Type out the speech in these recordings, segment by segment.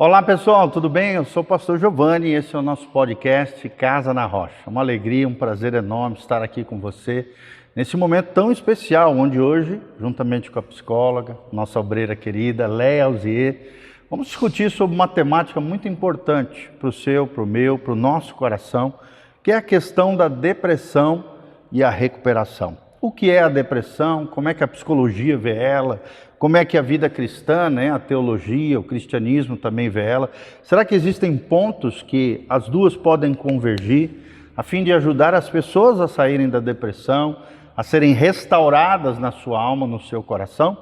Olá pessoal, tudo bem? Eu sou o pastor Giovanni e esse é o nosso podcast Casa na Rocha. Uma alegria, um prazer enorme estar aqui com você nesse momento tão especial, onde hoje, juntamente com a psicóloga, nossa obreira querida, Léa Alzier, vamos discutir sobre uma temática muito importante para o seu, para o meu, para o nosso coração, que é a questão da depressão e a recuperação. O que é a depressão? Como é que a psicologia vê ela? Como é que a vida cristã, a teologia, o cristianismo também vê ela? Será que existem pontos que as duas podem convergir a fim de ajudar as pessoas a saírem da depressão, a serem restauradas na sua alma, no seu coração?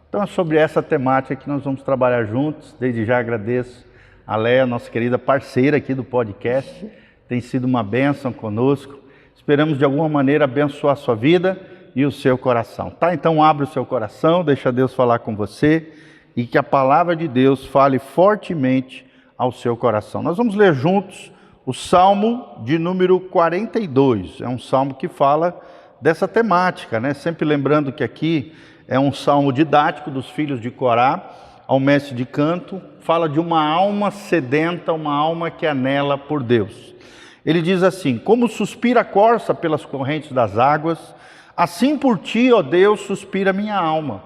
Então é sobre essa temática que nós vamos trabalhar juntos. Desde já agradeço a Léa, nossa querida parceira aqui do podcast. Tem sido uma bênção conosco. Esperamos de alguma maneira abençoar a sua vida e o seu coração, tá? Então abre o seu coração, deixa Deus falar com você e que a palavra de Deus fale fortemente ao seu coração. Nós vamos ler juntos o Salmo de número 42. É um salmo que fala dessa temática, Sempre lembrando que aqui é um salmo didático dos filhos de Corá, ao mestre de canto, fala de uma alma sedenta, uma alma que anela por Deus. Ele diz assim: como suspira a corça pelas correntes das águas, assim por ti, ó Deus, suspira a minha alma.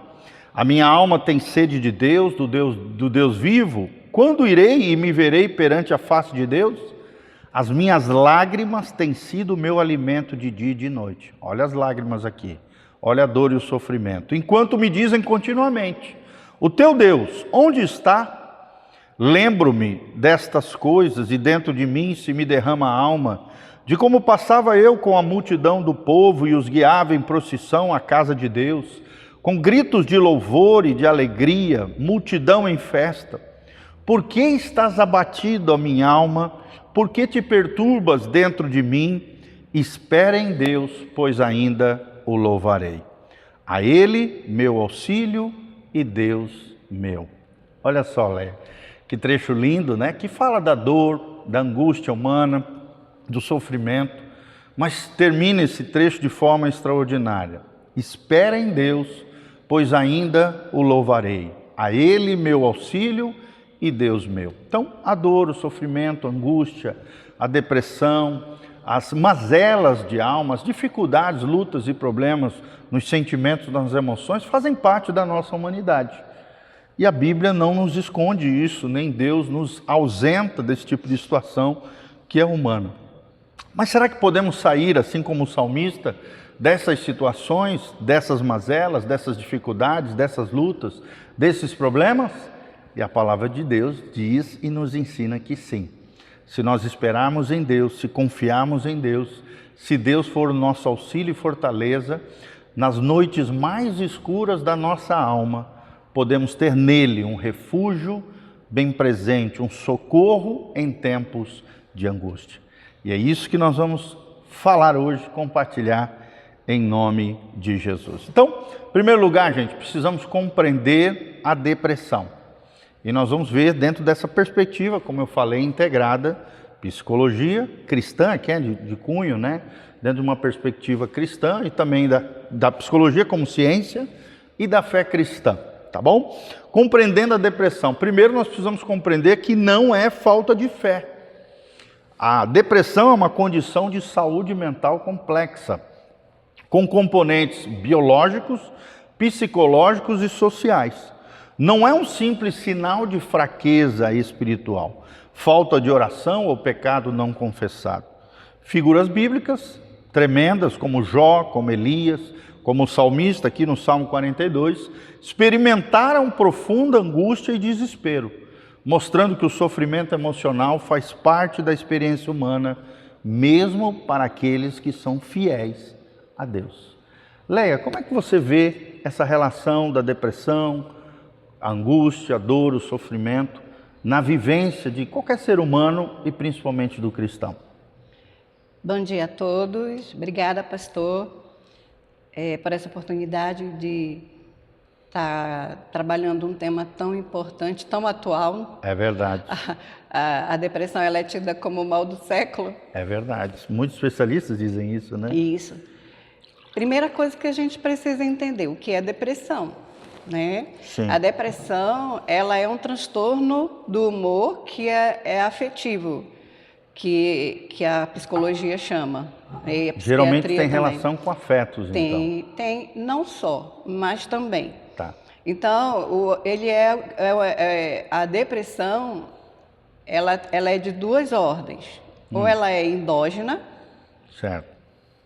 A minha alma tem sede de Deus, do Deus vivo. Quando irei e me verei perante a face de Deus? As minhas lágrimas têm sido o meu alimento de dia e de noite. Olha as lágrimas aqui, olha a dor e o sofrimento. Enquanto me dizem continuamente: o teu Deus, onde está? Lembro-me destas coisas e dentro de mim se me derrama a alma, de como passava eu com a multidão do povo e os guiava em procissão à casa de Deus, com gritos de louvor e de alegria, multidão em festa. Por que estás abatido, ó minha alma? Por que te perturbas dentro de mim? Espera em Deus, pois ainda o louvarei. A Ele, meu auxílio e Deus meu. Olha só, Léa, que trecho lindo, que fala da dor, da angústia humana, do sofrimento, mas termina esse trecho de forma extraordinária. Espera em Deus, pois ainda o louvarei. A Ele meu auxílio e Deus meu. Então, a dor, o sofrimento, a angústia, a depressão, as mazelas de alma, as dificuldades, lutas e problemas nos sentimentos, nas emoções, fazem parte da nossa humanidade. E a Bíblia não nos esconde isso, nem Deus nos ausenta desse tipo de situação que é humana. Mas será que podemos sair, assim como o salmista, dessas situações, dessas mazelas, dessas dificuldades, dessas lutas, desses problemas? E a palavra de Deus diz e nos ensina que sim. Se nós esperarmos em Deus, se confiarmos em Deus, se Deus for o nosso auxílio e fortaleza, nas noites mais escuras da nossa alma, podemos ter nele um refúgio bem presente, um socorro em tempos de angústia. E é isso que nós vamos falar hoje, compartilhar em nome de Jesus. Então, em primeiro lugar, gente, precisamos compreender a depressão. E nós vamos ver dentro dessa perspectiva, como eu falei, integrada, psicologia cristã, que é de cunho, dentro de uma perspectiva cristã e também da psicologia como ciência e da fé cristã. Tá bom? Compreendendo a depressão. Primeiro nós precisamos compreender que não é falta de fé. A depressão é uma condição de saúde mental complexa, com componentes biológicos, psicológicos e sociais. Não é um simples sinal de fraqueza espiritual, falta de oração ou pecado não confessado. Figuras bíblicas tremendas como Jó, como Elias, como o salmista aqui no Salmo 42, experimentaram profunda angústia e desespero, mostrando que o sofrimento emocional faz parte da experiência humana, mesmo para aqueles que são fiéis a Deus. Léa, como é que você vê essa relação da depressão, a angústia, a dor, o sofrimento, na vivência de qualquer ser humano e principalmente do cristão? Bom dia a todos, obrigada pastor, por essa oportunidade de estar trabalhando um tema tão importante, tão atual. É verdade. A depressão ela é tida como o mal do século. É verdade, muitos especialistas dizem isso, Isso. Primeira coisa que a gente precisa entender, o que é depressão? né? Sim. A depressão, ela é um transtorno do humor que é afetivo, que a psicologia chama. E a Geralmente psiquiatria tem também. relação com afetos, então. Tem, não só, mas também. Tá. Então, a depressão, ela é de duas ordens. Ou ela é endógena, Certo.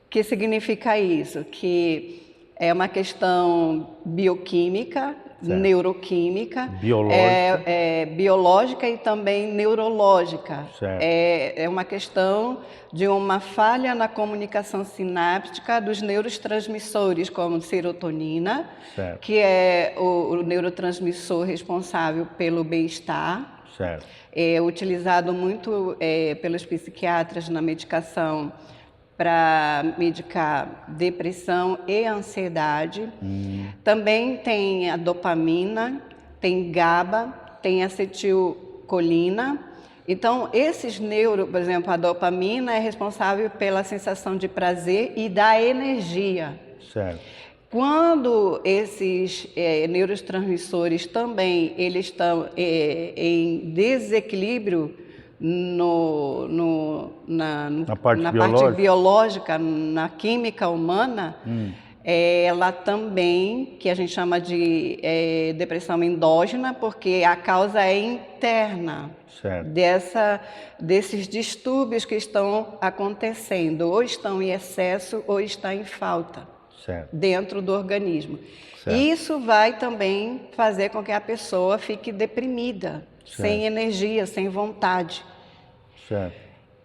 que significa isso? Que é uma questão bioquímica, neuroquímica, Biológica. biológica e também neurológica. Certo. É uma questão de uma falha na comunicação sináptica dos neurotransmissores, como serotonina, Certo. que é o neurotransmissor responsável pelo bem-estar. Certo. É utilizado muito pelos psiquiatras na medicação para medicar depressão e ansiedade. Também tem a dopamina, tem GABA, tem acetilcolina. Então, esses por exemplo, a dopamina é responsável pela sensação de prazer e da energia. Certo. Quando esses neurotransmissores também eles estão em desequilíbrio na parte biológica, na química humana, ela também, que a gente chama de depressão endógena, porque a causa é interna. Certo. Desses distúrbios que estão acontecendo, ou estão em excesso ou estão em falta. Certo. Dentro do organismo. Certo. Isso vai também fazer com que a pessoa fique deprimida, sem energia, sem vontade. Certo.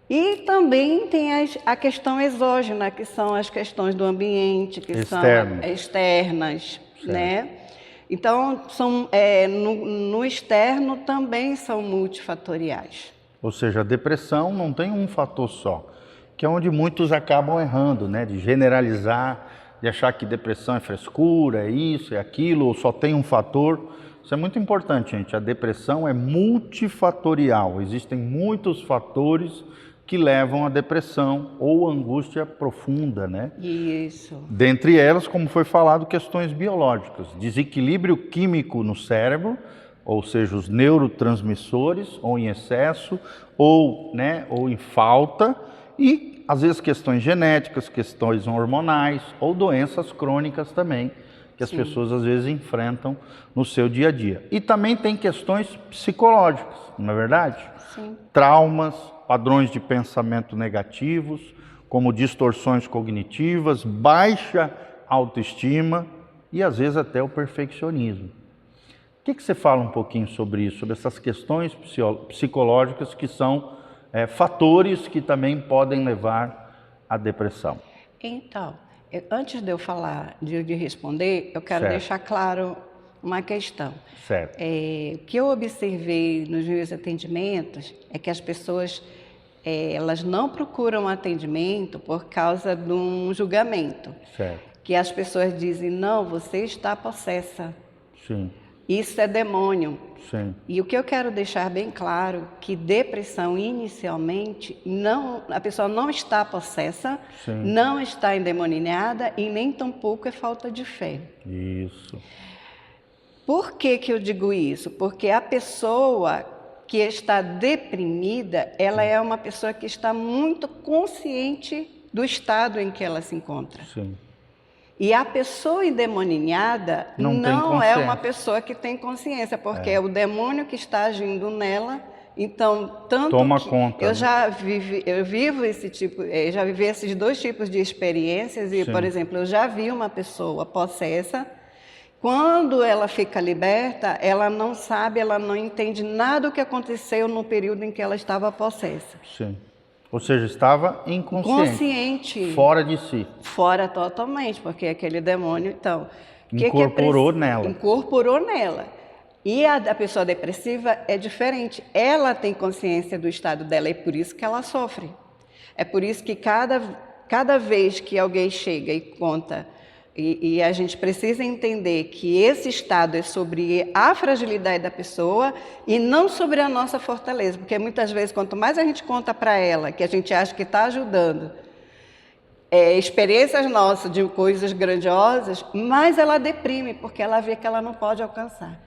E também tem a questão exógena, que são as questões do ambiente, que são externas, né? Então, no externo também são multifatoriais. Ou seja, a depressão não tem um fator só, que é onde muitos acabam errando, né? De generalizar, de achar que depressão é frescura, é isso, é aquilo, ou só tem um fator. Isso é muito importante, gente. A depressão é multifatorial. Existem muitos fatores que levam à depressão ou angústia profunda, né? Isso. Dentre elas, como foi falado, questões biológicas. Desequilíbrio químico no cérebro, ou seja, os neurotransmissores, ou em excesso, ou em falta, e às vezes questões genéticas, questões hormonais ou doenças crônicas também, que as pessoas às vezes enfrentam no seu dia a dia. E também tem questões psicológicas, não é verdade? Sim. Traumas, padrões de pensamento negativos, como distorções cognitivas, baixa autoestima e às vezes até o perfeccionismo. O que você fala um pouquinho sobre isso, sobre essas questões psicológicas que são fatores que também podem levar à depressão? Então, antes de eu falar, de responder, eu quero deixar claro uma questão. Certo. O que eu observei nos meus atendimentos é que as pessoas elas não procuram atendimento por causa de um julgamento. Certo. Que as pessoas dizem, não, você está possessa. Sim. Isso é demônio. Sim. E o que eu quero deixar bem claro, que depressão inicialmente, a pessoa não está possessa, não está endemoniada e nem tampouco é falta de fé. Isso. Por que eu digo isso? Porque a pessoa que está deprimida, ela é uma pessoa que está muito consciente do estado em que ela se encontra. Sim. E a pessoa endemoniada não é uma pessoa que tem consciência, porque é o demônio que está agindo nela. Então, tanto toma que conta. eu vivo esse tipo, já vivi esses dois tipos de experiências e, por exemplo, eu já vi uma pessoa possessa. Quando ela fica liberta, ela não sabe, ela não entende nada do que aconteceu no período em que ela estava possessa. Sim. Ou seja, estava inconsciente. Consciente. Fora de si. Fora totalmente, porque aquele demônio, então... Incorporou nela. Incorporou nela. E a pessoa depressiva é diferente. Ela tem consciência do estado dela e é por isso que ela sofre. É por isso que cada vez que alguém chega e conta... E a gente precisa entender que esse estado é sobre a fragilidade da pessoa e não sobre a nossa fortaleza. Porque muitas vezes, quanto mais a gente conta para ela, que a gente acha que está ajudando, experiências nossas de coisas grandiosas, mais ela deprime, porque ela vê que ela não pode alcançar.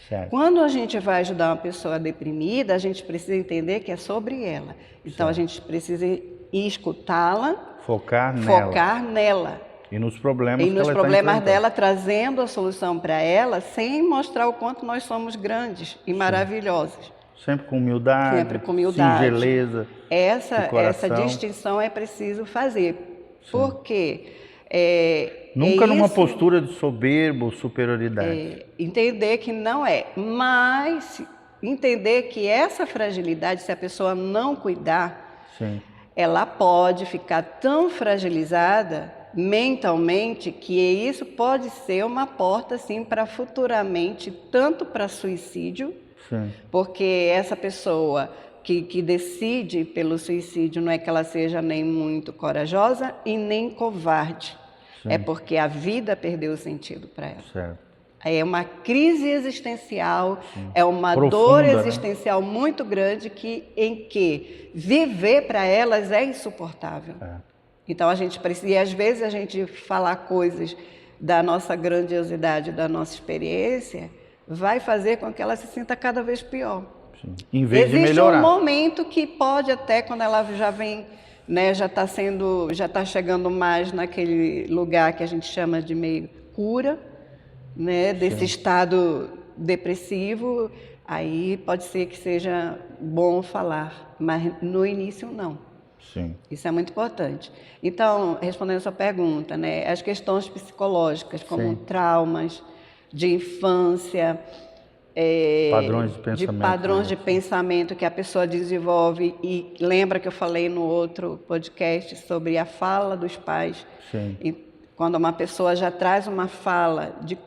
Certo. Quando a gente vai ajudar uma pessoa deprimida, a gente precisa entender que é sobre ela. Então, a gente precisa escutá-la, Focar nela. E nos problemas E que nos ela problemas está dela, trazendo a solução para ela, sem mostrar o quanto nós somos grandes e maravilhosos. Sempre com humildade, Sempre com humildade. singeleza, de Essa coração. distinção é preciso fazer. Porque Nunca numa isso, postura de soberba ou superioridade. entender que não é, mas entender que essa fragilidade, se a pessoa não cuidar, Sim, ela pode ficar tão fragilizada mentalmente que isso pode ser uma porta assim para futuramente tanto para suicídio, sim, porque essa pessoa que decide pelo suicídio não é que ela seja nem muito corajosa e nem covarde, é porque a vida perdeu o sentido para ela. certo. É uma crise existencial, é uma Profunda, dor né? existencial muito grande em que viver para elas é insuportável. Então a gente precisa, e às vezes a gente falar coisas da nossa grandiosidade, da nossa experiência, vai fazer com que ela se sinta cada vez pior. Sim. Em vez de Existe melhorar. um momento que pode até, quando ela já vem, né, já está chegando mais naquele lugar que a gente chama de meio cura, né, desse estado depressivo, aí pode ser que seja bom falar, mas no início não. Sim, Isso é muito importante. Então, respondendo a sua pergunta, né, as questões psicológicas, como traumas de infância, padrões de pensamento. padrões de pensamento que a pessoa desenvolve, e lembra que eu falei no outro podcast sobre a fala dos pais. Sim. E quando uma pessoa já traz uma fala de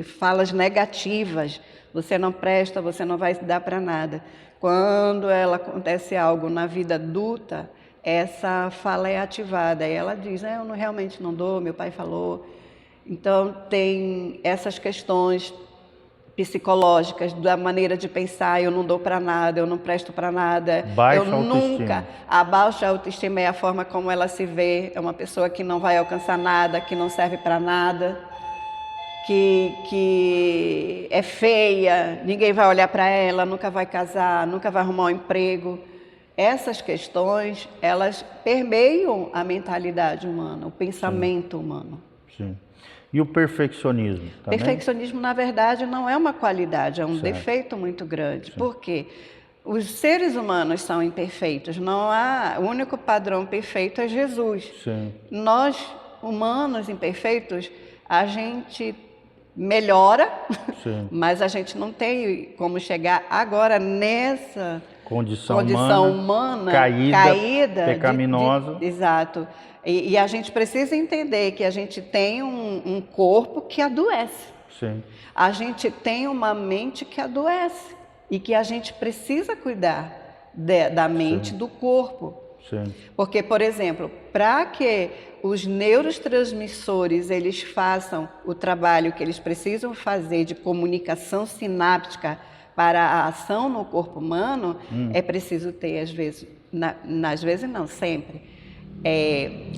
falas negativas, você não presta, você não vai dar para nada. Quando ela acontece algo na vida adulta, essa fala é ativada. E ela diz, eu realmente não dou, meu pai falou. Então, tem essas questões psicológicas, da maneira de pensar, eu não dou para nada, eu não presto para nada. Baixa eu autoestima. nunca. A baixa autoestima é a forma como ela se vê, é uma pessoa que não vai alcançar nada, que não serve para nada, que é feia, ninguém vai olhar para ela, nunca vai casar, nunca vai arrumar um emprego. Essas questões, elas permeiam a mentalidade humana, o pensamento humano. Sim. E o perfeccionismo? Também? Perfeccionismo, na verdade, não é uma qualidade, é um defeito muito grande. Por quê? Os seres humanos são imperfeitos, não há, o único padrão perfeito é Jesus. Sim. Nós, humanos imperfeitos, a gente melhora, mas a gente não tem como chegar agora nessa condição humana caída, pecaminosa. Exato. E a gente precisa entender que a gente tem um corpo que adoece. Sim. A gente tem uma mente que adoece e que a gente precisa cuidar da mente, do corpo. Sim. Porque, por exemplo, para que os neurotransmissores eles façam o trabalho que eles precisam fazer de comunicação sináptica para a ação no corpo humano, é preciso ter, às vezes não, sempre,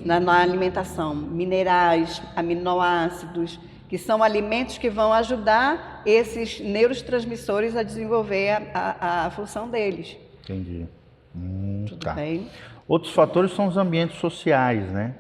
na alimentação, minerais, aminoácidos, que são alimentos que vão ajudar esses neurotransmissores a desenvolver a função deles. Entendi. Tudo bem? Outros fatores são os ambientes sociais, né?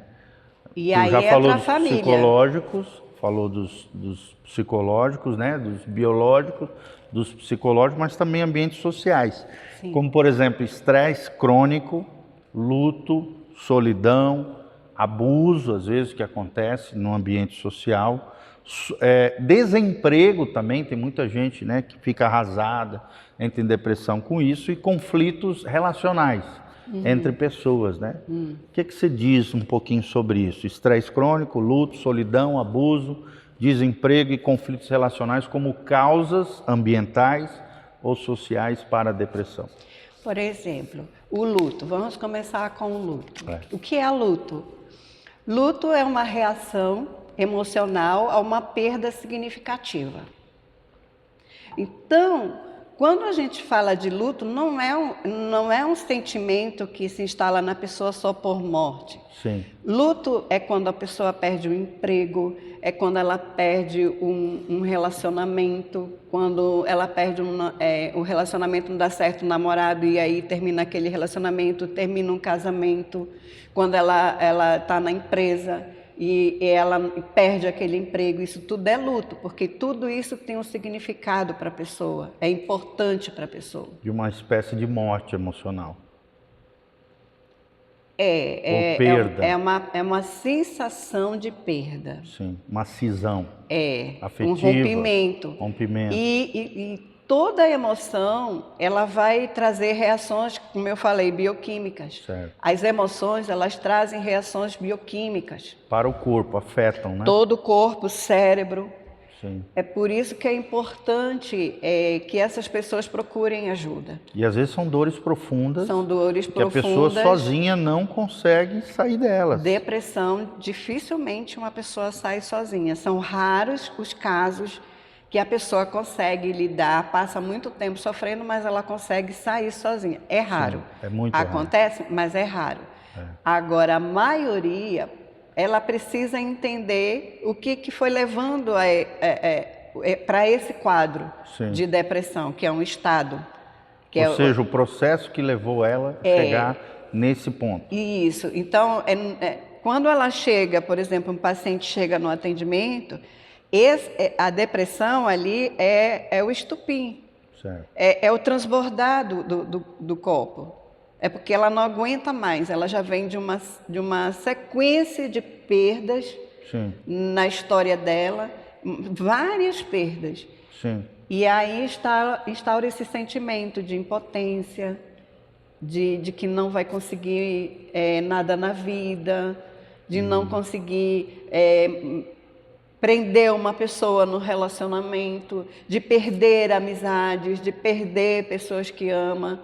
E Tu aí já falou entra a dos família. psicológicos, falou dos psicológicos, né? Dos biológicos, dos psicológicos, mas também ambientes sociais. Sim. Como, por exemplo, estresse crônico, luto, solidão, abuso, às vezes, que acontece no ambiente social. Desemprego também, tem muita gente, né, que fica arrasada, entra em depressão com isso, e conflitos relacionais entre pessoas, né? O que você diz um pouquinho sobre isso? Estresse crônico, luto, solidão, abuso, desemprego e conflitos relacionais como causas ambientais ou sociais para a depressão. Por exemplo, o luto. Vamos começar com o luto. O que é luto? Luto é uma reação emocional a uma perda significativa. Então, quando a gente fala de luto, não é um sentimento que se instala na pessoa só por morte. Sim. Luto é quando a pessoa perde o emprego, é quando ela perde um relacionamento, quando ela perde o relacionamento não dá certo, o namorado, e aí termina aquele relacionamento, termina um casamento, quando ela está na empresa e ela perde aquele emprego. Isso tudo é luto, porque tudo isso tem um significado para a pessoa, é importante para a pessoa. De uma espécie de morte emocional. Ou perda. É uma sensação de perda. Sim, uma cisão. Afetiva. Um rompimento. Rompimento. E toda emoção, ela vai trazer reações, como eu falei, bioquímicas. Certo. As emoções, elas trazem reações bioquímicas. Para o corpo, afetam, né? Todo o corpo, cérebro. Sim. É por isso que é importante que essas pessoas procurem ajuda. E às vezes são dores profundas. São dores profundas. Que a pessoa sozinha não consegue sair delas. Depressão, dificilmente uma pessoa sai sozinha. São raros os casos que a pessoa consegue lidar, passa muito tempo sofrendo, mas ela consegue sair sozinha. É raro. Sim, é muito Acontece, mas é raro. Agora, a maioria, ela precisa entender o que foi levando para esse quadro de depressão, que é um estado. Ou seja, o processo que levou ela a chegar nesse ponto. Isso. Então, quando ela chega, por exemplo, um paciente chega no atendimento, a depressão ali é o estupim, é o transbordar do copo. É porque ela não aguenta mais, ela já vem de uma sequência de perdas. Sim. Na história dela, várias perdas. Sim. E aí instaura esse sentimento de impotência, de que não vai conseguir nada na vida, de não conseguir prender uma pessoa no relacionamento, de perder amizades, de perder pessoas que ama.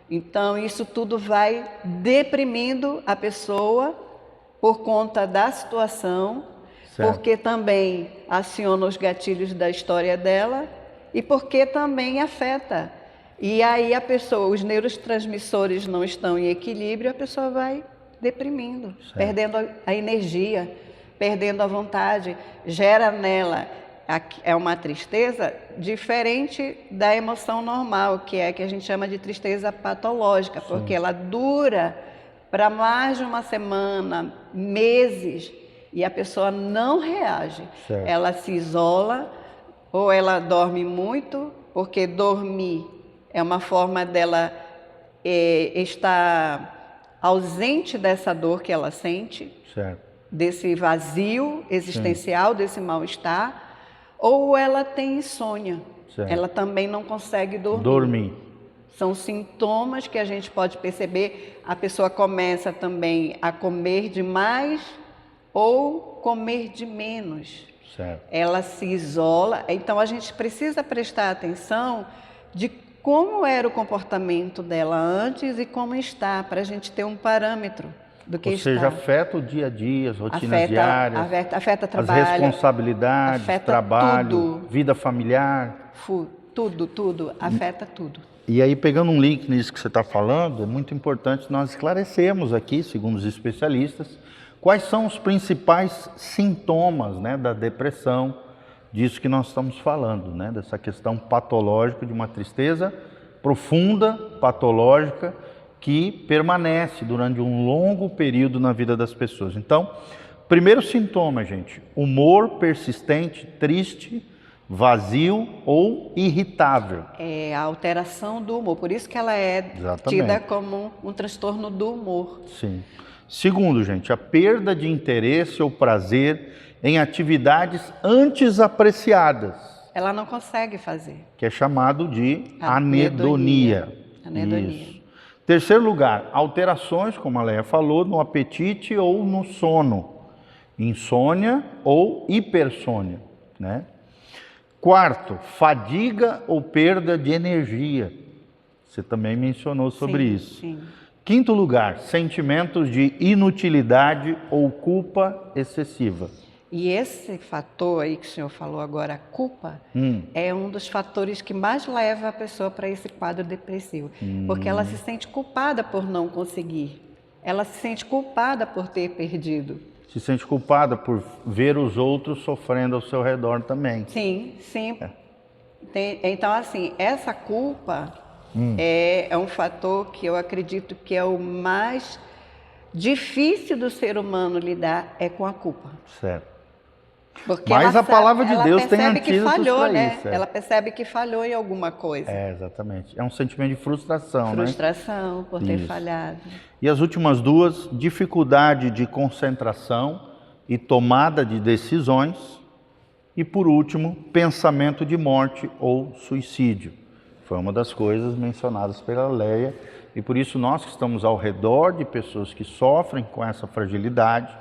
Então, isso tudo vai deprimindo a pessoa por conta da situação, porque também aciona os gatilhos da história dela e porque também afeta. E aí a pessoa, os neurotransmissores não estão em equilíbrio, a pessoa vai deprimindo, perdendo a energia, perdendo a vontade, gera nela uma tristeza diferente da emoção normal, que a gente chama de tristeza patológica, porque ela dura para mais de uma semana, meses, e a pessoa não reage. Ela se isola, ou ela dorme muito, porque dormir é uma forma dela estar ausente dessa dor que ela sente, desse vazio existencial, desse mal-estar, ou ela tem insônia. Ela também não consegue dormir. São sintomas que a gente pode perceber. A pessoa começa também a comer demais ou comer de menos. Ela se isola. Então a gente precisa prestar atenção de como era o comportamento dela antes e como está, para a gente ter um parâmetro do que está. Ou seja, afeta o dia a dia, as rotinas diárias, afeta trabalho, as responsabilidades, trabalho, tudo. Vida familiar. Tudo, afeta tudo. E aí, pegando um link nisso que você está falando, é muito importante nós esclarecermos aqui, segundo os especialistas, quais são os principais sintomas, né, da depressão, disso que nós estamos falando, né, dessa questão patológica de uma tristeza profunda, patológica, que permanece durante um longo período na vida das pessoas. Então, primeiro sintoma, gente, humor persistente, triste, vazio ou irritável. É a alteração do humor, por isso que ela é tida como um transtorno do humor. Sim. Segundo, gente, a perda de interesse ou prazer em atividades antes apreciadas. Ela não consegue fazer. Que é chamado de anedonia. Isso. Terceiro lugar, alterações, como a Leia falou, no apetite ou no sono. Insônia ou hipersônia, né? Quarto, fadiga ou perda de energia. Você também mencionou sobre isso. Sim. Quinto lugar, sentimentos de inutilidade ou culpa excessiva. E esse fator aí que o senhor falou agora, a culpa, é um dos fatores que mais leva a pessoa para esse quadro depressivo. Porque ela se sente culpada por não conseguir. Ela se sente culpada por ter perdido. Se sente culpada por ver os outros sofrendo ao seu redor também. Sim, sim. Então, assim, essa culpa é um fator que eu acredito que é o mais difícil do ser humano lidar é com a culpa. Certo. Porque Mas a palavra de Deus tem antídotos que falhou, para né? isso. Ela percebe que falhou em alguma coisa. Exatamente. É um sentimento de frustração, né? Frustração por ter falhado. E as últimas duas, dificuldade de concentração e tomada de decisões. E por último, pensamento de morte ou suicídio. Foi uma das coisas mencionadas pela Leia. E por isso nós que estamos ao redor de pessoas que sofrem com essa fragilidade,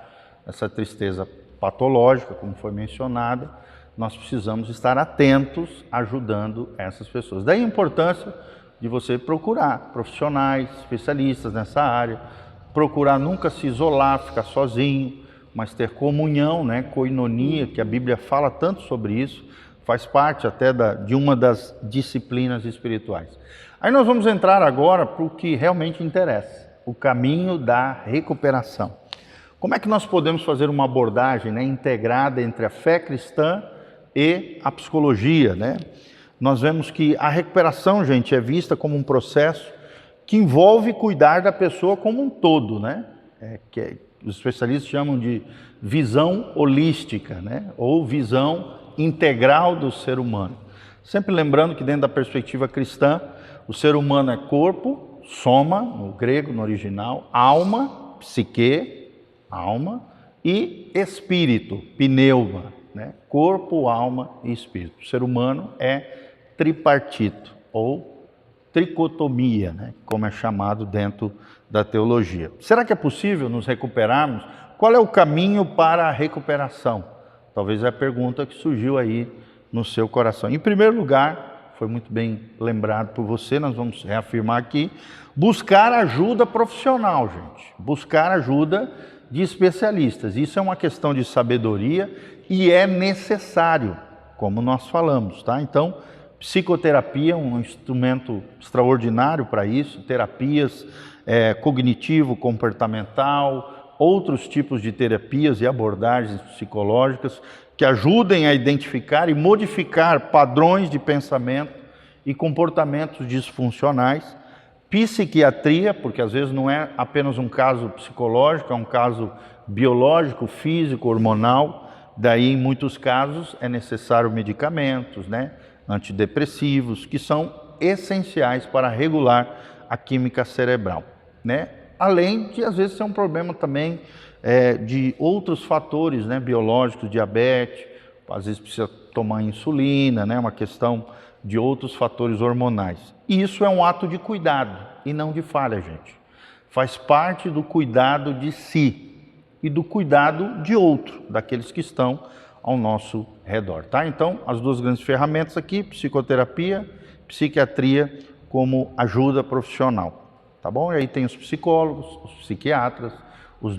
essa tristeza patológica, como foi mencionada, nós precisamos estar atentos ajudando essas pessoas. Daí a importância de você procurar profissionais, especialistas nessa área, procurar nunca se isolar, ficar sozinho, mas ter comunhão, né, koinonia, que a Bíblia fala tanto sobre isso, faz parte até de uma das disciplinas espirituais. Aí nós vamos entrar agora para o que realmente interessa, o caminho da recuperação. Como é que nós podemos fazer uma abordagem, né, integrada entre a fé cristã e a psicologia, né? Nós vemos que a recuperação, gente, é vista como um processo que envolve cuidar da pessoa como um todo, né? Os especialistas chamam de visão holística, né? Ou visão integral do ser humano. Sempre lembrando que dentro da perspectiva cristã, o ser humano é corpo, soma, no grego, no original, alma, psique, alma, e espírito, pneuma, né? Corpo, alma e espírito. O ser humano é tripartito, ou tricotomia, né? Como é chamado dentro da teologia. Será que é possível nos recuperarmos? Qual é o caminho para a recuperação? Talvez é a pergunta que surgiu aí no seu coração. Em primeiro lugar, foi muito bem lembrado por você, nós vamos reafirmar aqui, buscar ajuda profissional, gente. Buscar ajuda de especialistas. Isso é uma questão de sabedoria e é necessário, como nós falamos, tá? Então, psicoterapia é um instrumento extraordinário para isso, terapias cognitivo-comportamental, outros tipos de terapias e abordagens psicológicas que ajudem a identificar e modificar padrões de pensamento e comportamentos disfuncionais. Psiquiatria, porque às vezes não é apenas um caso psicológico, é um caso biológico, físico, hormonal. Daí, em muitos casos, é necessário medicamentos, né, antidepressivos, que são essenciais para regular a química cerebral, né? Além de, às vezes, ser um problema também de outros fatores, né, biológicos, diabetes, às vezes precisa tomar insulina, né, uma questão de outros fatores hormonais. E isso é um ato de cuidado e não de falha, gente. Faz parte do cuidado de si e do cuidado de outro, daqueles que estão ao nosso redor, tá? Então, as duas grandes ferramentas aqui, psicoterapia, psiquiatria como ajuda profissional, tá bom? E aí tem os psicólogos, os psiquiatras, os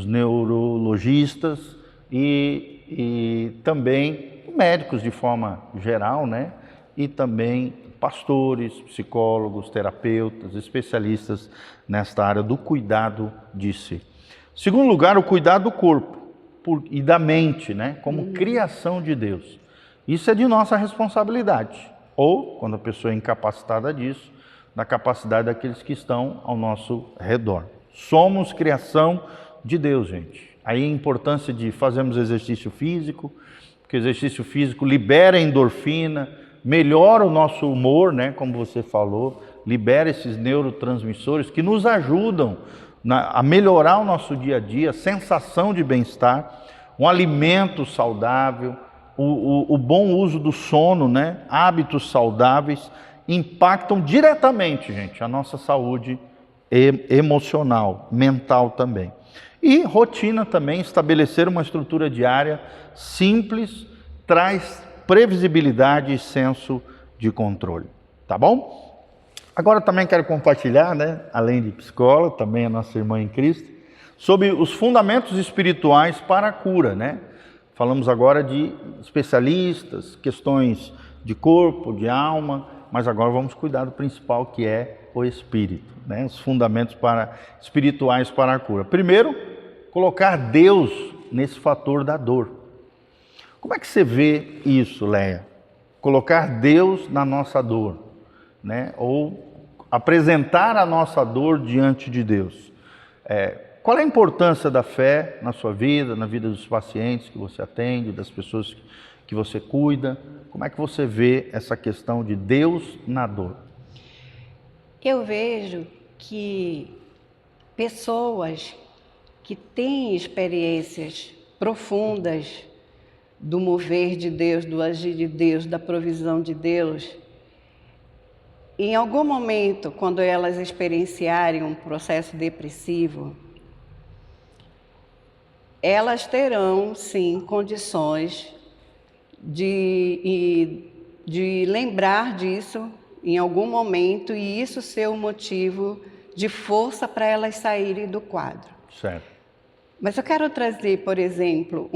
neurologistas e também médicos de forma geral, né? E também pastores, psicólogos, terapeutas, especialistas nesta área do cuidado de si. Segundo lugar, o cuidado do corpo e da mente, né? Como criação de Deus. Isso é de nossa responsabilidade. Ou, quando a pessoa é incapacitada disso, da capacidade daqueles que estão ao nosso redor. Somos criação de Deus, gente. Aí a importância de fazermos exercício físico, porque o exercício físico libera endorfina, melhora o nosso humor, né, como você falou, libera esses neurotransmissores que nos ajudam a melhorar o nosso dia a dia, sensação de bem-estar, um alimento saudável, o bom uso do sono, né, hábitos saudáveis, impactam diretamente, gente, a nossa saúde emocional, mental também. E rotina também, estabelecer uma estrutura diária simples, traz previsibilidade e senso de controle, tá bom? Agora também quero compartilhar, né, além de psicóloga, também a nossa irmã em Cristo, sobre os fundamentos espirituais para a cura, né? Falamos agora de especialistas, questões de corpo, de alma, mas agora vamos cuidar do principal, que é o espírito, né? Os fundamentos espirituais para a cura. Primeiro, colocar Deus nesse fator da dor. Como é que você vê isso, Leia? Colocar Deus na nossa dor, né? Ou apresentar a nossa dor diante de Deus. Qual é a importância da fé na sua vida, na vida dos pacientes que você atende, das pessoas que você cuida? Como é que você vê essa questão de Deus na dor? Eu vejo que pessoas que têm experiências profundas do mover de Deus, do agir de Deus, da provisão de Deus, em algum momento, quando elas experienciarem um processo depressivo, elas terão, sim, condições de lembrar disso em algum momento e isso ser um motivo de força para elas saírem do quadro. Certo. Mas eu quero trazer, por exemplo,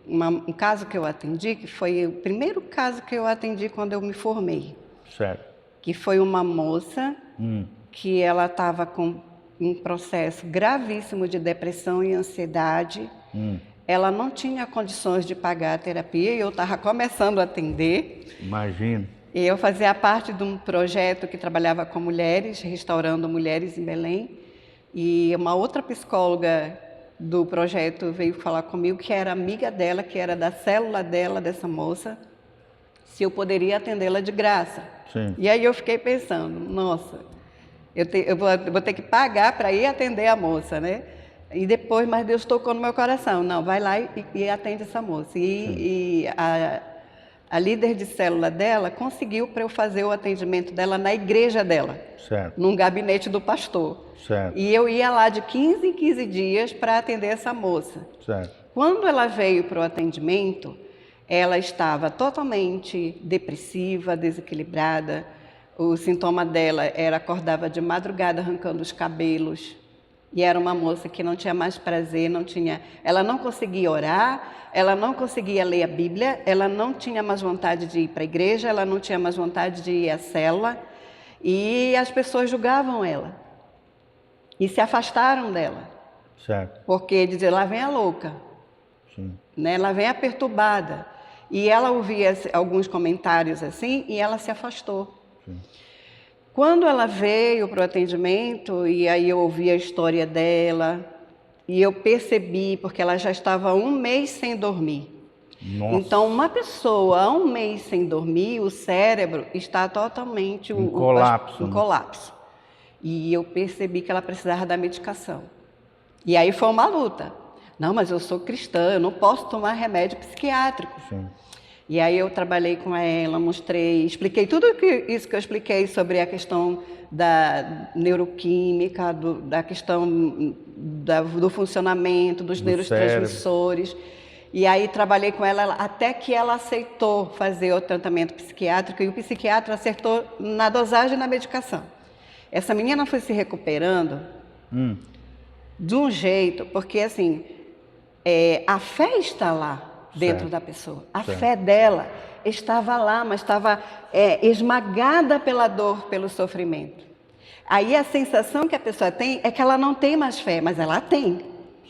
um caso que eu atendi, que foi o primeiro caso que eu atendi quando eu me formei. Certo. Que foi uma moça que ela estava com um processo gravíssimo de depressão e ansiedade. Ela não tinha condições de pagar a terapia e eu estava começando a atender. Imagino. E eu fazia parte de um projeto que trabalhava com mulheres, restaurando mulheres em Belém. E uma outra psicóloga do projeto veio falar comigo, que era amiga dela, que era da célula dela, dessa moça, se eu poderia atendê-la de graça. Sim. E aí eu fiquei pensando, nossa, eu vou ter que pagar para ir atender a moça, né? E depois, mas Deus tocou no meu coração, não, vai lá e atende essa moça. E a líder de célula dela conseguiu para eu fazer o atendimento dela na igreja dela, certo, num gabinete do pastor. Certo. E eu ia lá de 15 em 15 dias para atender essa moça. Certo. Quando ela veio para o atendimento, ela estava totalmente depressiva, desequilibrada. O sintoma dela era acordava de madrugada arrancando os cabelos. E era uma moça que não tinha mais prazer, ela não conseguia orar, ela não conseguia ler a Bíblia, ela não tinha mais vontade de ir para a igreja, ela não tinha mais vontade de ir à célula. E as pessoas julgavam ela. E se afastaram dela. Certo. Porque diziam, lá vem a louca. Sim. Né? Lá vem a perturbada. E ela ouvia alguns comentários assim e ela se afastou. Sim. Quando ela veio para o atendimento, e aí eu ouvi a história dela, e eu percebi, porque ela já estava 1 mês sem dormir. Nossa. Então, uma pessoa há 1 mês sem dormir, o cérebro está totalmente em colapso. Em colapso. E eu percebi que ela precisava da medicação. E aí foi uma luta. Não, mas eu sou cristã, eu não posso tomar remédio psiquiátrico. Sim. E aí eu trabalhei com ela, mostrei, expliquei tudo isso que eu expliquei sobre a questão da neuroquímica, da questão do funcionamento, dos neurotransmissores. E aí trabalhei com ela até que ela aceitou fazer o tratamento psiquiátrico e o psiquiatra acertou na dosagem da medicação. Essa menina foi se recuperando de um jeito, porque assim, a fé está lá dentro da pessoa. A fé dela estava lá, mas estava esmagada pela dor, pelo sofrimento. Aí a sensação que a pessoa tem é que ela não tem mais fé, mas ela tem.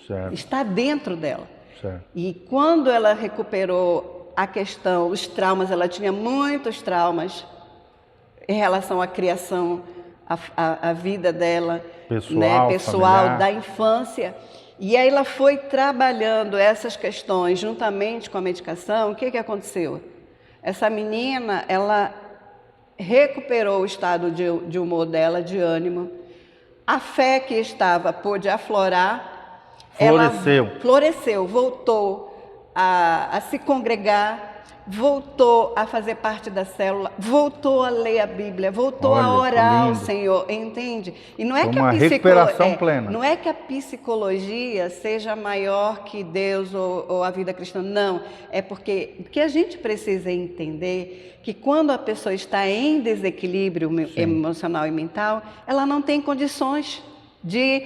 Certo. Está dentro dela. Certo. E quando ela recuperou a questão, os traumas, ela tinha muitos traumas em relação à criação, à vida dela, pessoal, da infância. E aí ela foi trabalhando essas questões juntamente com a medicação. O que aconteceu? Essa menina, ela recuperou o estado de humor dela, de ânimo. A fé que estava pôde aflorar. Floresceu. Ela floresceu, voltou a se congregar, voltou a fazer parte da célula, voltou a ler a Bíblia, voltou a orar ao Senhor, entende? E não é que a recuperação plena. Não é que a psicologia seja maior que Deus ou a vida cristã, não. É porque o que a gente precisa entender que quando a pessoa está em desequilíbrio emocional e mental, ela não tem condições de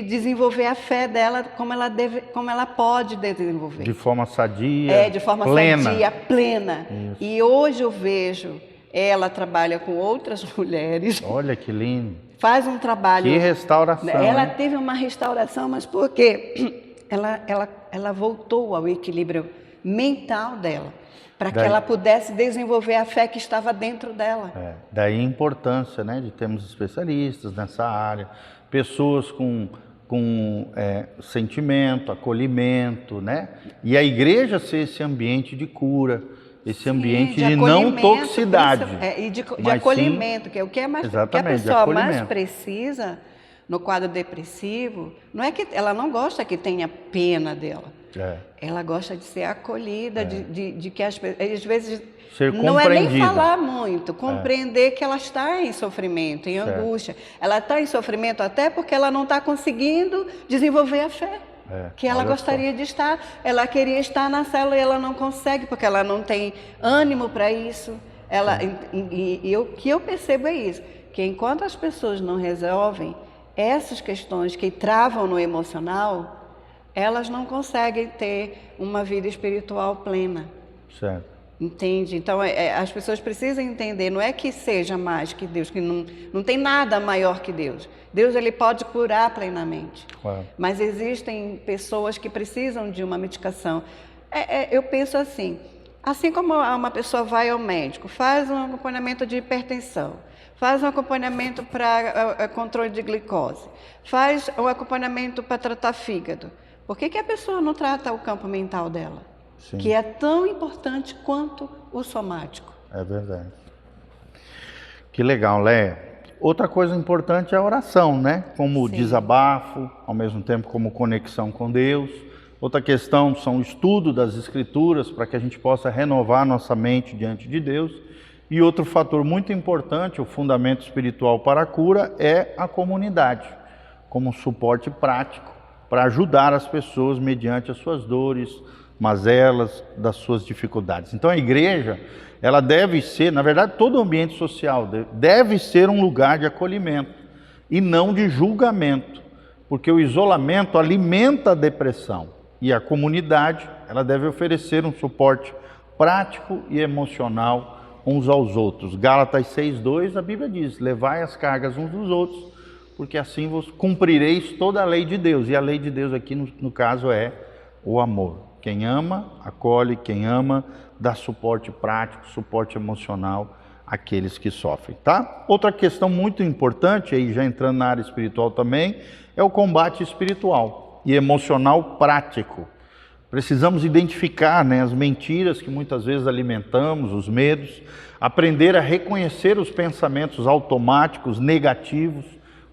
desenvolver a fé dela como ela pode desenvolver. De forma sadia, de forma plena. sadia, plena. Isso. E hoje eu vejo, ela trabalha com outras mulheres. Olha que lindo. Faz um trabalho. Que restauração. Ela hein? teve uma restauração, mas por quê? Ela voltou ao equilíbrio mental dela, para que ela pudesse desenvolver a fé que estava dentro dela. Daí a importância, né, de termos especialistas nessa área, pessoas com sentimento, acolhimento, né? E a igreja ser esse ambiente de cura, esse ambiente de não toxicidade. E de acolhimento, que é o que é mais, que a pessoa mais precisa no quadro depressivo. Não é que ela não gosta que tenha pena dela. Ela gosta de ser acolhida, de que às vezes ser não é nem falar muito, compreender que ela está em sofrimento, em angústia. Ela está em sofrimento até porque ela não está conseguindo desenvolver a fé que ela gostaria de estar. Ela queria estar na célula e ela não consegue porque ela não tem ânimo para isso. O que eu percebo é isso, que enquanto as pessoas não resolvem essas questões que travam no emocional, elas não conseguem ter uma vida espiritual plena. Certo. Entende? Então, as pessoas precisam entender, não é que seja mais que Deus, que não tem nada maior que Deus. Deus, ele pode curar plenamente. Claro. Mas existem pessoas que precisam de uma medicação. Eu penso assim como uma pessoa vai ao médico, faz um acompanhamento de hipertensão, faz um acompanhamento para controle de glicose, faz um acompanhamento para tratar fígado. Por que a pessoa não trata o campo mental dela? Sim. Que é tão importante quanto o somático. É verdade. Que legal, Léa. Outra coisa importante é a oração, né? Como desabafo, ao mesmo tempo como conexão com Deus. Outra questão são o estudo das Escrituras, para que a gente possa renovar nossa mente diante de Deus. E outro fator muito importante, o fundamento espiritual para a cura, é a comunidade, como suporte prático para ajudar as pessoas mediante as suas dores, mazelas, das suas dificuldades. Então a igreja, ela deve ser, na verdade todo o ambiente social deve ser um lugar de acolhimento e não de julgamento, porque o isolamento alimenta a depressão e a comunidade, ela deve oferecer um suporte prático e emocional uns aos outros. Gálatas 6:2, a Bíblia diz: levai as cargas uns dos outros, porque assim vos cumprireis toda a lei de Deus. E a lei de Deus aqui no caso é o amor. Quem ama, acolhe. Quem ama, dá suporte prático, suporte emocional àqueles que sofrem, tá? Outra questão muito importante, aí já entrando na área espiritual também, é o combate espiritual e emocional prático. Precisamos identificar, né, as mentiras que muitas vezes alimentamos, os medos, aprender a reconhecer os pensamentos automáticos, negativos,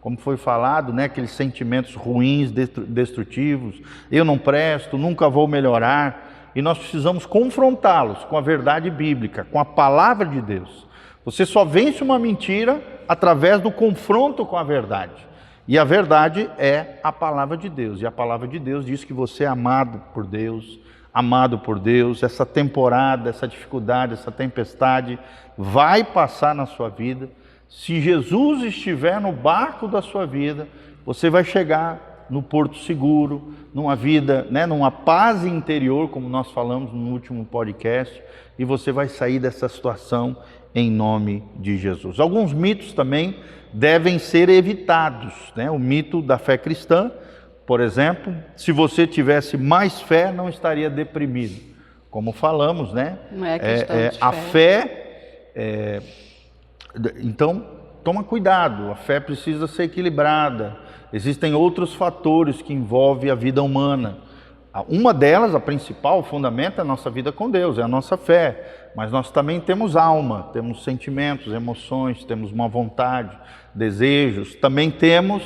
como foi falado, né, aqueles sentimentos ruins, destrutivos, eu não presto, nunca vou melhorar, e nós precisamos confrontá-los com a verdade bíblica, com a palavra de Deus. Você só vence uma mentira através do confronto com a verdade, e a verdade é a palavra de Deus, e a palavra de Deus diz que você é amado por Deus, essa temporada, essa dificuldade, essa tempestade vai passar na sua vida. Se Jesus estiver no barco da sua vida, você vai chegar no porto seguro, numa vida, né, numa paz interior, como nós falamos no último podcast, e você vai sair dessa situação em nome de Jesus. Alguns mitos também devem ser evitados, né? O mito da fé cristã, por exemplo, se você tivesse mais fé, não estaria deprimido. Como falamos, né? Não é questão de a fé. Então, toma cuidado, a fé precisa ser equilibrada. Existem outros fatores que envolvem a vida humana. Uma delas, a principal, o fundamento é a nossa vida com Deus, é a nossa fé. Mas nós também temos alma, temos sentimentos, emoções, temos uma vontade, desejos. Também temos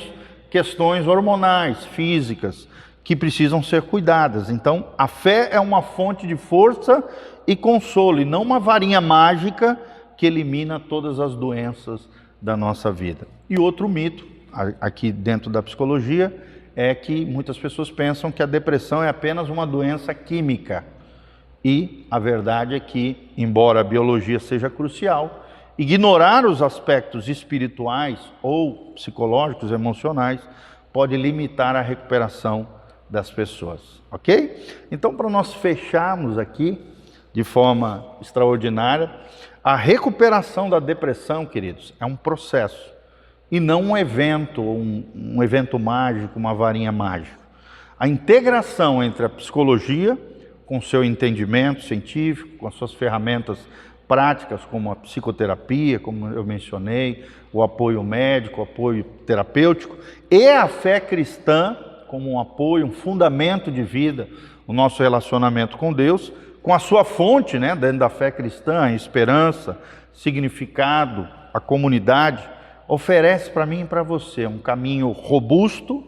questões hormonais, físicas, que precisam ser cuidadas. Então, a fé é uma fonte de força e consolo, e não uma varinha mágica que elimina todas as doenças da nossa vida. E outro mito, aqui dentro da psicologia, é que muitas pessoas pensam que a depressão é apenas uma doença química. E a verdade é que, embora a biologia seja crucial, ignorar os aspectos espirituais ou psicológicos, emocionais, pode limitar a recuperação das pessoas, ok? Então, para nós fecharmos aqui de forma extraordinária, a recuperação da depressão, queridos, é um processo e não um evento, um evento mágico, uma varinha mágica. A integração entre a psicologia, com seu entendimento científico, com as suas ferramentas práticas, como a psicoterapia, como eu mencionei, o apoio médico, o apoio terapêutico, e a fé cristã, como um apoio, um fundamento de vida, o nosso relacionamento com Deus, com a sua fonte, né, dentro da fé cristã, a esperança, significado, a comunidade, oferece para mim e para você um caminho robusto,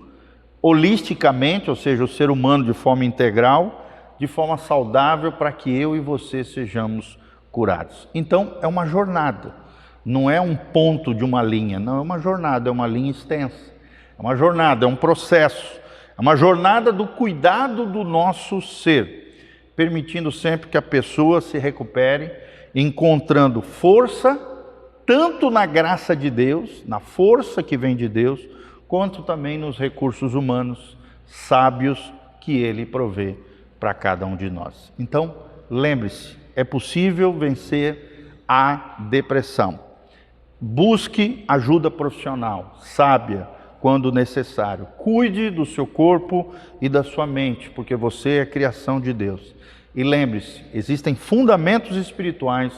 holisticamente, ou seja, o ser humano de forma integral, de forma saudável, para que eu e você sejamos curados. Então, é uma jornada, não é um ponto de uma linha, não, é uma jornada, é uma linha extensa, é uma jornada, é um processo, é uma jornada do cuidado do nosso ser, permitindo sempre que a pessoa se recupere, encontrando força, tanto na graça de Deus, na força que vem de Deus, quanto também nos recursos humanos sábios que Ele provê para cada um de nós. Então, lembre-se, é possível vencer a depressão. Busque ajuda profissional, sábia, quando necessário. Cuide do seu corpo e da sua mente, porque você é criação de Deus. E lembre-se, existem fundamentos espirituais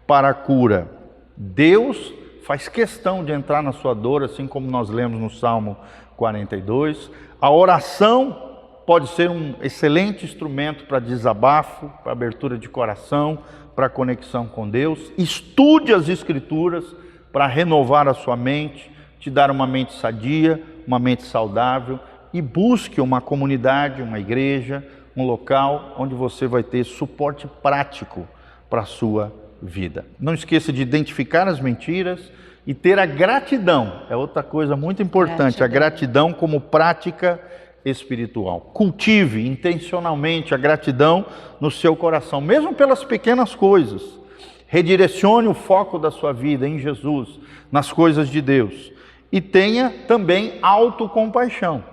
para a cura. Deus faz questão de entrar na sua dor, assim como nós lemos no Salmo 42. A oração pode ser um excelente instrumento para desabafo, para abertura de coração, para conexão com Deus. Estude as Escrituras para renovar a sua mente, te dar uma mente sadia, uma mente saudável, e busque uma comunidade, uma igreja, um local onde você vai ter suporte prático para a sua vida. Não esqueça de identificar as mentiras e ter a gratidão. É outra coisa muito importante, a gratidão como prática espiritual. Cultive intencionalmente a gratidão no seu coração, mesmo pelas pequenas coisas. Redirecione o foco da sua vida em Jesus, nas coisas de Deus. E tenha também autocompaixão.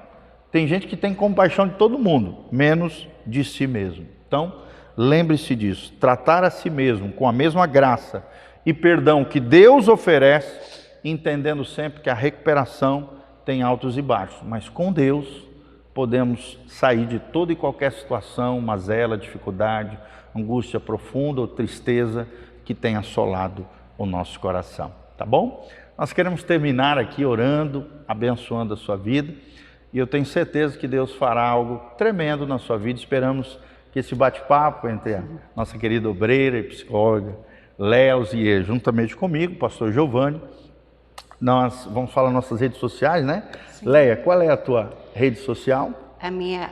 Tem gente que tem compaixão de todo mundo, menos de si mesmo. Então, lembre-se disso. Tratar a si mesmo com a mesma graça e perdão que Deus oferece, entendendo sempre que a recuperação tem altos e baixos. Mas com Deus podemos sair de toda e qualquer situação, mazela, dificuldade, angústia profunda ou tristeza que tenha assolado o nosso coração. Tá bom? Nós queremos terminar aqui orando, abençoando a sua vida. E eu tenho certeza que Deus fará algo tremendo na sua vida. Esperamos que esse bate-papo entre a nossa querida obreira e psicóloga Léa Alzier, juntamente comigo, pastor Giovanni, nós vamos falar nas nossas redes sociais, né? Sim. Léa, qual é a tua rede social? A minha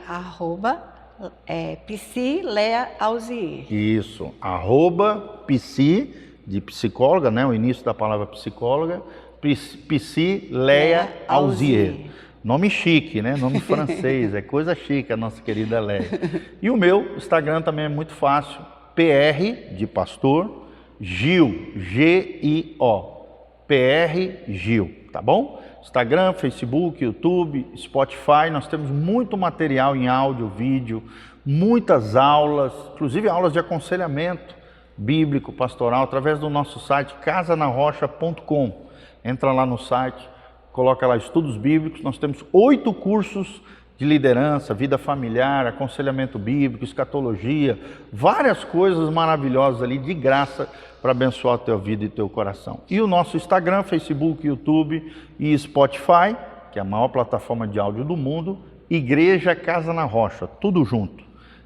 é @psileaalzier. Isso, @psi, de psicóloga, né? O início da palavra psicóloga, psileaalzier. Nome chique, né? Nome francês, é coisa chique a nossa querida Léa. E o meu Instagram também é muito fácil, PR de pastor, Gil, G-I-O, PR Gil, tá bom? Instagram, Facebook, YouTube, Spotify, nós temos muito material em áudio, vídeo, muitas aulas, inclusive aulas de aconselhamento bíblico, pastoral, através do nosso site casanarrocha.com. Entra lá no site, coloca lá estudos bíblicos, nós temos 8 cursos de liderança, vida familiar, aconselhamento bíblico, escatologia, várias coisas maravilhosas ali de graça para abençoar a tua vida e teu coração. E o nosso Instagram, Facebook, YouTube e Spotify, que é a maior plataforma de áudio do mundo, Igreja Casa na Rocha, tudo junto.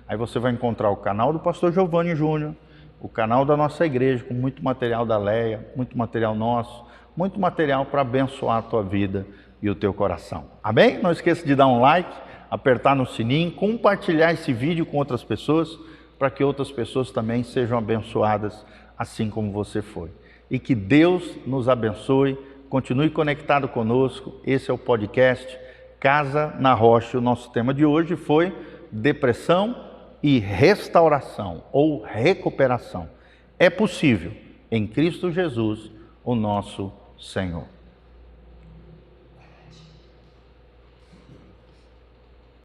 Aí você vai encontrar o canal do pastor Giovanni Júnior, o canal da nossa igreja, com muito material da Léa, muito material nosso, muito material para abençoar a tua vida e o teu coração. Amém? Não esqueça de dar um like, apertar no sininho, compartilhar esse vídeo com outras pessoas, para que outras pessoas também sejam abençoadas assim como você foi. E que Deus nos abençoe, continue conectado conosco. Esse é o podcast Casa na Rocha. O nosso tema de hoje foi depressão e restauração ou recuperação. É possível em Cristo Jesus, o nosso Senhor.